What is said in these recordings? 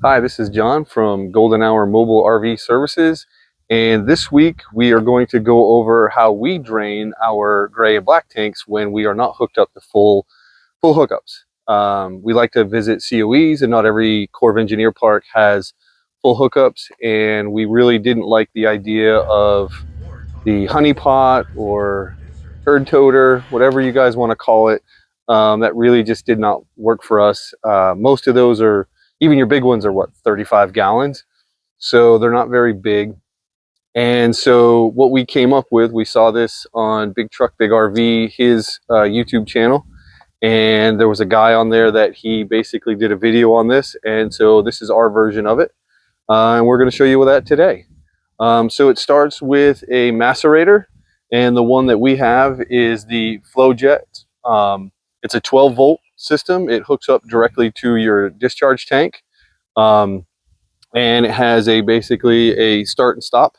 Hi, this is John from Golden Hour Mobile RV Services, and this week we are going to go over how we drain our gray and black tanks when we are not hooked up to full hookups. We like to visit COEs, and not every Corps of Engineer park has full hookups, and we really didn't like the idea of the honey pot or turd toter, whatever you guys want to call it. That really just did not work for us. Most of those are, even your big ones are what, 35 gallons. So they're not very big. And so what we came up with, we saw this on Big Truck Big RV, his YouTube channel. And there was a guy on there that he basically did a video on this. And so this is our version of it. And we're going to show you that today. So it starts with a macerator, and the one that we have is the FlowJet. It's a 12 volt system. It hooks up directly to your discharge tank, and it has basically a start and stop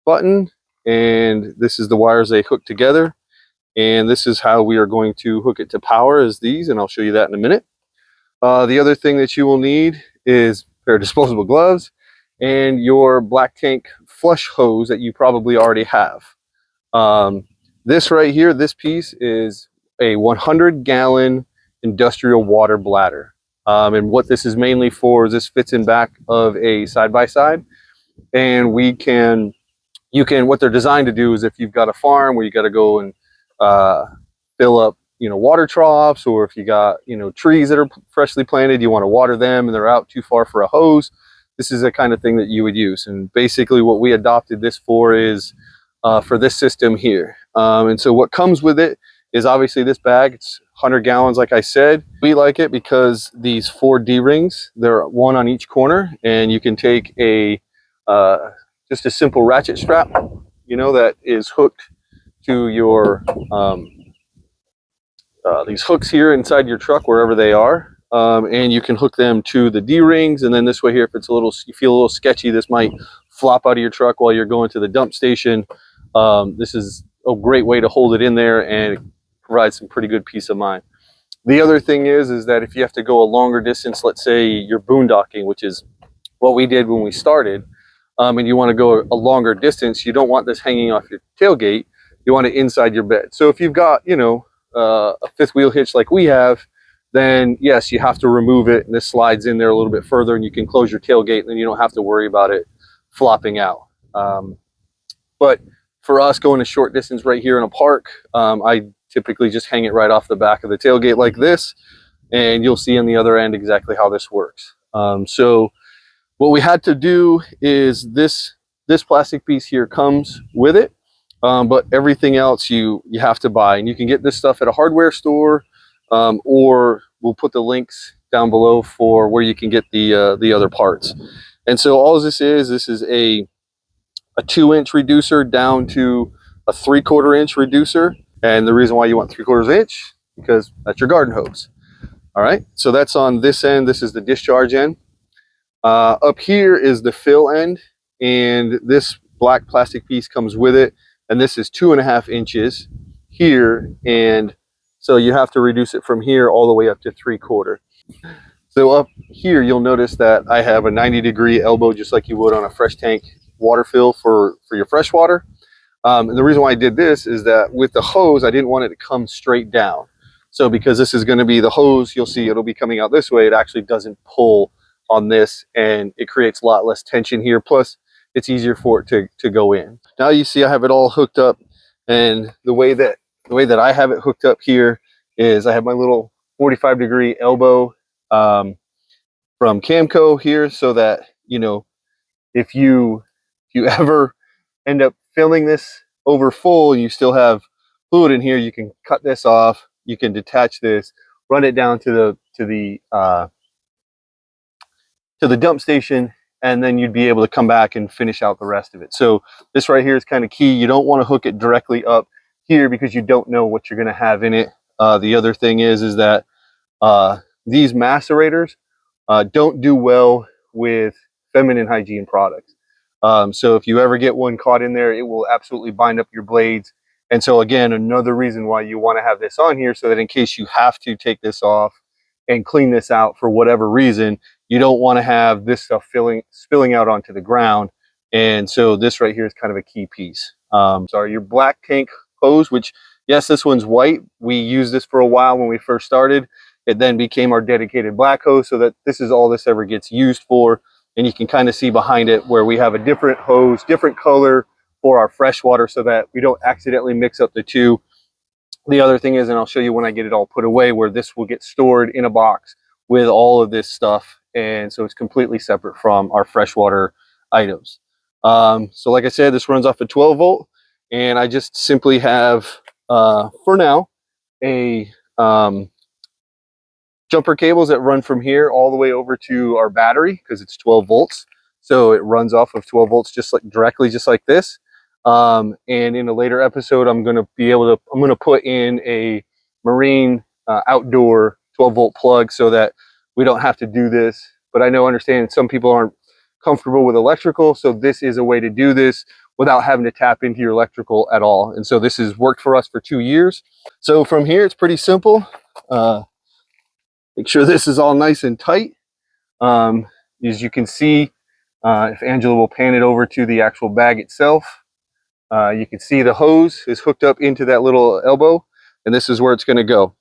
button, and this is the wires they hook together, and this is how we are going to hook it to power, is these, and I'll show you that in a minute. The other thing that you will need is a pair of disposable gloves and your black tank flush hose that you probably already have. This right here, this piece is a 100-gallon industrial water bladder. And what this is mainly for is this fits in back of a side-by-side. And what they're designed to do is if you've got a farm where you got to go and fill up, water troughs, or if you got, trees that are freshly planted, you want to water them and they're out too far for a hose, this is the kind of thing that you would use. And basically what we adopted this for is for this system here. And so what comes with it is obviously this bag. It's 100 gallons, like I said. We like it because these 4 D-rings, they're one on each corner, and you can take just a simple ratchet strap, that is hooked to your these hooks here inside your truck, wherever they are. And you can hook them to the D-rings, and then this way here, if you feel a little sketchy, this might flop out of your truck while you're going to the dump station. This is a great way to hold it in there and provide some pretty good peace of mind. The other thing is that if you have to go a longer distance, let's say you're boondocking, which is what we did when we started, and you want to go a longer distance, you don't want this hanging off your tailgate. You want it inside your bed. So if you've got, a fifth wheel hitch like we have, then yes, you have to remove it, and this slides in there a little bit further, and you can close your tailgate, and then you don't have to worry about it flopping out. But for us, going a short distance right here in a park, I typically just hang it right off the back of the tailgate like this, and you'll see on the other end exactly how this works. So what we had to do is this plastic piece here comes with it, but everything else you have to buy, and you can get this stuff at a hardware store, or we'll put the links down below for where you can get the other parts. And so all this is a 2-inch reducer down to a 3/4 inch reducer. And the reason why you want 3/4 inch, because that's your garden hose. All right, so that's on this end. This is the discharge end. Up here is the fill end, and this black plastic piece comes with it, and this is 2.5 inches here, and so you have to reduce it from here all the way up to 3/4. So up here, you'll notice that I have a 90-degree elbow, just like you would on a fresh tank water fill for your fresh water. And the reason why I did this is that with the hose, I didn't want it to come straight down. So because this is going to be the hose, you'll see it'll be coming out this way. It actually doesn't pull on this, and it creates a lot less tension here. Plus, it's easier for it to go in. Now you see I have it all hooked up, and the way that I have it hooked up here is I have my little 45-degree elbow from Camco here, so that if you ever end up filling this over full and you still have fluid in here, you can cut this off, you can detach this, run it down to the dump station, and then you'd be able to come back and finish out the rest of it. So this right here is kind of key. You don't want to hook it directly up here because you don't know what you're going to have in it. The other thing is that these macerators don't do well with feminine hygiene products. So if you ever get one caught in there, it will absolutely bind up your blades. And so again, another reason why you want to have this on here, so that in case you have to take this off and clean this out for whatever reason, you don't want to have this stuff spilling out onto the ground. And so this right here is kind of a key piece. Sorry, your black tank hose, which yes, this one's white. We used this for a while when we first started. It then became our dedicated black hose, so that this is all this ever gets used for. And you can kind of see behind it where we have a different hose, different color for our fresh water, so that we don't accidentally mix up the two. The other thing is, and I'll show you when I get it all put away, where this will get stored in a box with all of this stuff. And so it's completely separate from our freshwater items. So like I said, this runs off a 12 volt, and I just simply have, for now, a jumper cables that run from here all the way over to our battery, because it's 12 volts. So it runs off of 12 volts just like directly, just like this. And in a later episode, I'm going to put in a marine outdoor 12 volt plug, so that we don't have to do this. But understand some people aren't comfortable with electrical, so this is a way to do this without having to tap into your electrical at all. And so this has worked for us for 2 years. So from here, it's pretty simple. Make sure this is all nice and tight. As you can see, if Angela will pan it over to the actual bag itself, you can see the hose is hooked up into that little elbow, and this is where it's going to go.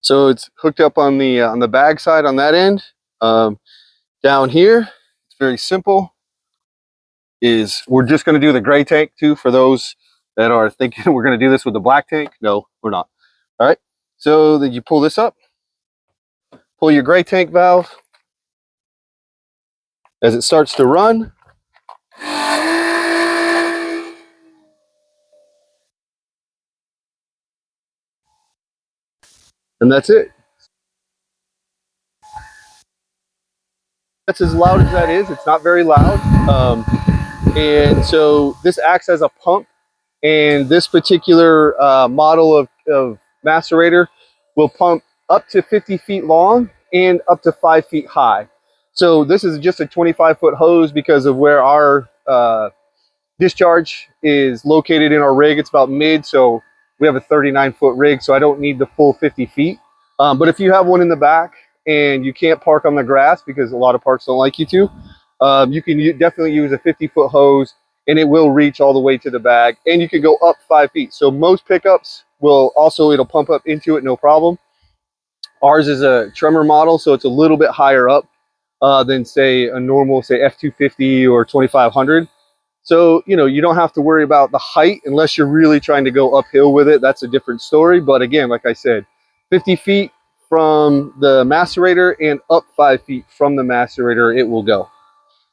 So it's hooked up on the bag side on that end. Down here, it's very simple. We're just going to do the gray tank too, for those that are thinking we're going to do this with the black tank. No, we're not. All right. So then you pull this up, pull your gray tank valve. As it starts to run, and that's it. That's as loud as that is. It's not very loud. And so this acts as a pump, and this particular model of macerator will pump up to 50 feet long and up to 5 feet high. So this is just a 25-foot hose because of where our discharge is located in our rig. It's about mid, so we have a 39-foot rig, so I don't need the full 50 feet. But if you have one in the back and you can't park on the grass, because a lot of parks don't like you to, you can definitely use a 50-foot hose, and it will reach all the way to the bag, and you can go up 5 feet. So most pickups will also, it'll pump up into it, no problem. Ours is a Tremor model, so it's a little bit higher up than say a normal, say F250 or 2500. So, you don't have to worry about the height unless you're really trying to go uphill with it. That's a different story. But again, like I said, 50 feet from the macerator and up 5 feet from the macerator, it will go.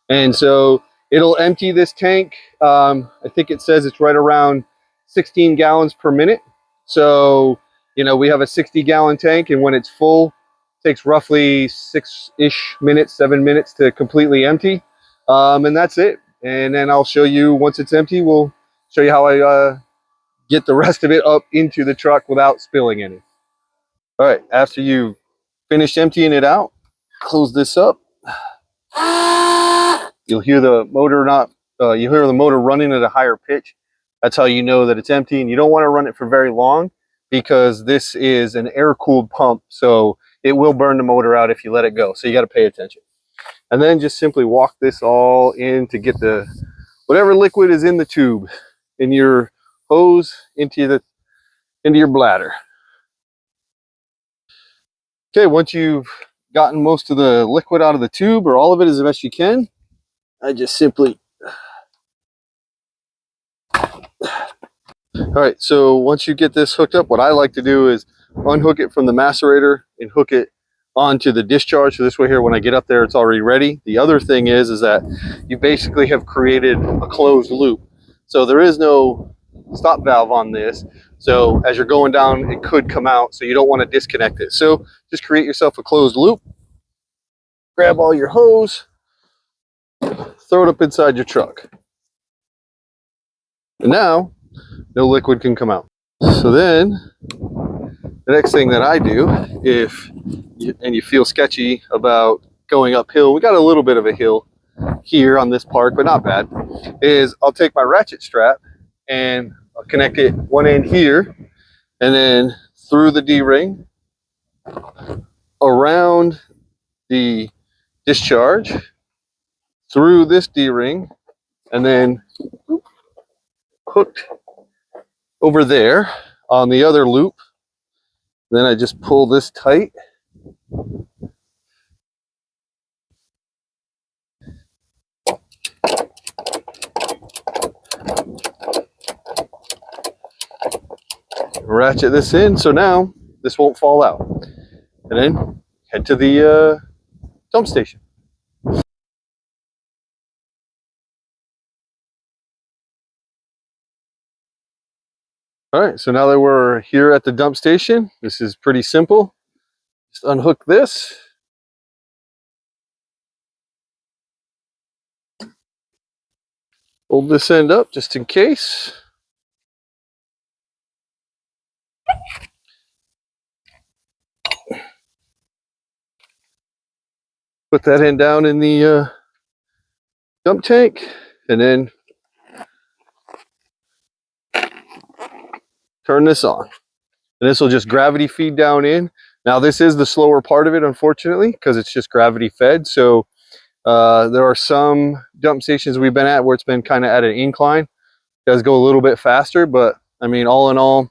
And so it'll empty this tank. I think it says it's right around 16 gallons per minute. So, we have a 60-gallon tank, and when it's full, it takes roughly 6-ish minutes, 7 minutes to completely empty. And that's it. And then I'll show you, once it's empty, we'll show you how I get the rest of it up into the truck without spilling any. All right, after you finish emptying it out, close this up. You'll hear the motor you hear the motor running at a higher pitch. That's how you know that it's empty, and you don't want to run it for very long, because this is an air-cooled pump, so it will burn the motor out if you let it go. So you got to pay attention. And then just simply walk this all in to get whatever liquid is in the tube, in your hose, into your bladder. Okay, once you've gotten most of the liquid out of the tube, or all of it as best you can, I just simply... All right, so once you get this hooked up, what I like to do is unhook it from the macerator and hook it onto the discharge. So this way here, when I get up there, it's already ready. The other thing is that you basically have created a closed loop. So there is no stop valve on this. So as you're going down, it could come out. So you don't want to disconnect it. So just create yourself a closed loop. Grab all your hose, throw it up inside your truck. And now no liquid can come out. So then the next thing that I do, if you feel sketchy about going uphill, we got a little bit of a hill here on this park, but not bad, is I'll take my ratchet strap and I'll connect it one end here, and then through the D-ring, around the discharge through this D-ring and then hooked over there on the other loop. Then I just pull this tight. Ratchet this in so now this won't fall out. And then head to the dump station. All right, so now that we're here at the dump station, this is pretty simple. Just unhook this. Hold this end up just in case. Put that end down in the dump tank and then turn this on. And this will just gravity feed down in. Now this is the slower part of it, unfortunately, because it's just gravity fed. So there are some dump stations we've been at where it's been kind of at an incline. It does go a little bit faster, but I mean, all in all,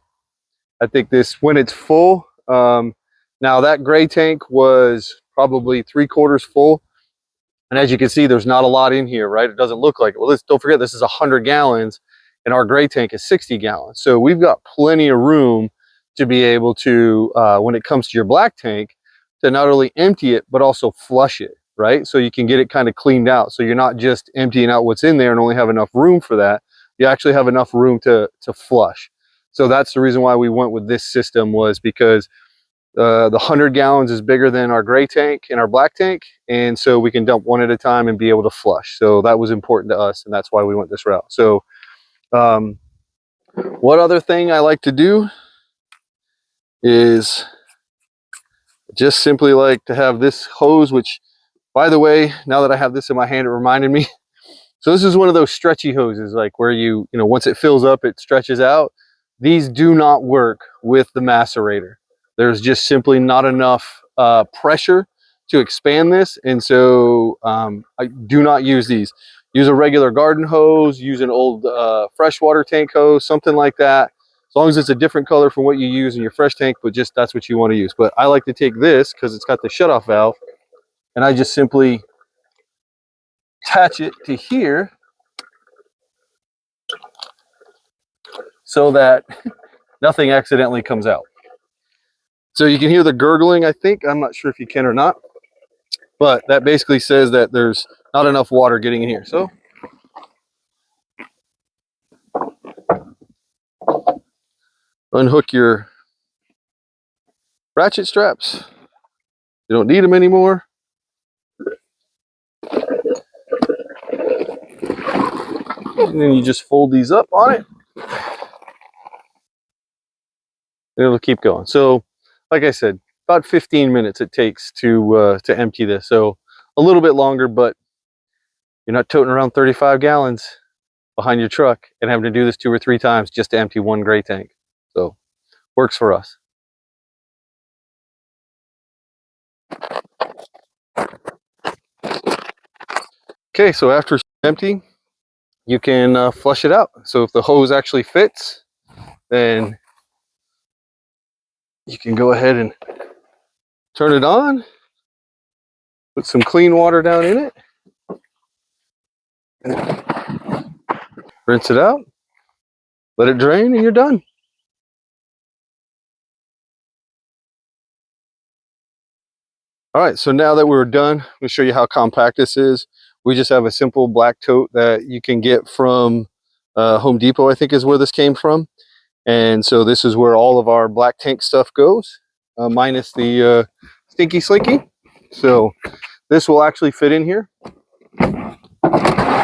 I think this, when it's full, now that gray tank was probably 3/4 full. And as you can see, there's not a lot in here, right? It doesn't look like it. Well, don't forget, this is 100 gallons and our gray tank is 60 gallons. So we've got plenty of room to be able to, when it comes to your black tank, to not only empty it, but also flush it, right? So you can get it kind of cleaned out. So you're not just emptying out what's in there and only have enough room for that. You actually have enough room to flush. So that's the reason why we went with this system, was because the 100 gallons is bigger than our gray tank and our black tank, and so we can dump one at a time and be able to flush. So that was important to us, and that's why we went this route. So what other thing I like to do is just simply like to have this hose, which, by the way, now that I have this in my hand, it reminded me. So this is one of those stretchy hoses, like where you know, once it fills up, it stretches out. These do not work with the macerator. There's just simply not enough pressure to expand this. And so I do not use these. Use a regular garden hose, use an old freshwater tank hose, something like that. As long as it's a different color from what you use in your fresh tank, but just that's what you want to use. But I like to take this because it's got the shutoff valve, and I just simply attach it to here so that nothing accidentally comes out. So you can hear the gurgling, I think. I'm not sure if you can or not, but that basically says that there's not enough water getting in here. So unhook your ratchet straps. You don't need them anymore. And then you just fold these up on it. And it'll keep going. So like I said, about 15 minutes it takes to empty this. So a little bit longer, but you're not toting around 35 gallons behind your truck and having to do this 2 or 3 times just to empty one gray tank. So works for us. Okay, so after empty, you can flush it out. So if the hose actually fits, then you can go ahead and turn it on, put some clean water down in it, rinse it out, let it drain, and you're done. All right, so now that we're done, I'm going to show you how compact this is. We just have a simple black tote that you can get from Home Depot, I think is where this came from. And so this is where all of our black tank stuff goes, minus the stinky slinky. So this will actually fit in here.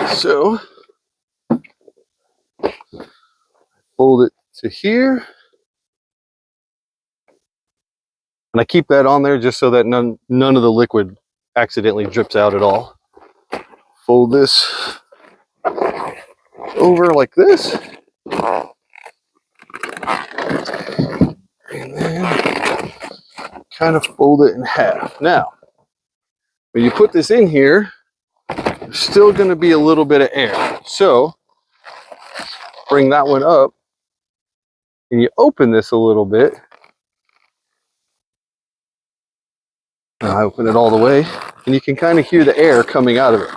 So fold it to here. And I keep that on there just so that none of the liquid accidentally drips out at all. Fold this over like this. And then kind of fold it in half. Now, When you put this in here, there's still going to be a little bit of air. So bring that one up and you open this a little bit. I open it all the way and you can kind of hear the air coming out of it.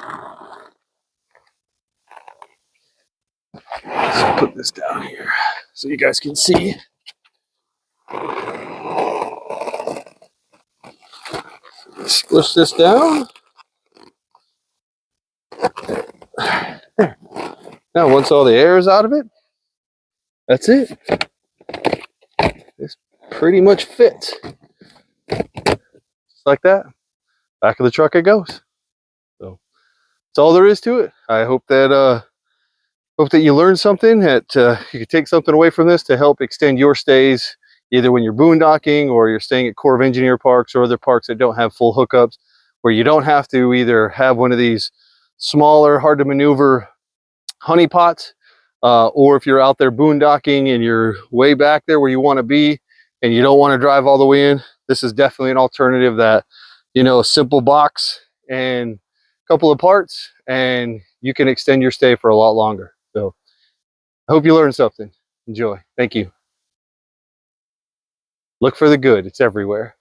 Let's put this down here so you guys can see. Squish this down. There. Now once all the air is out of it, that's it. This pretty much fits. Just like that. Back of the truck it goes. So that's all there is to it. I hope that you learned something, that you could take something away from this to help extend your stays, either when you're boondocking or you're staying at Corps of Engineer parks or other parks that don't have full hookups, where you don't have to either have one of these smaller, hard to maneuver honey pots, or if you're out there boondocking and you're way back there where you want to be and you don't want to drive all the way in, this is definitely an alternative that, you know, a simple box and a couple of parts and you can extend your stay for a lot longer. So I hope you learned something. Enjoy. Thank you. Look for the good. It's everywhere.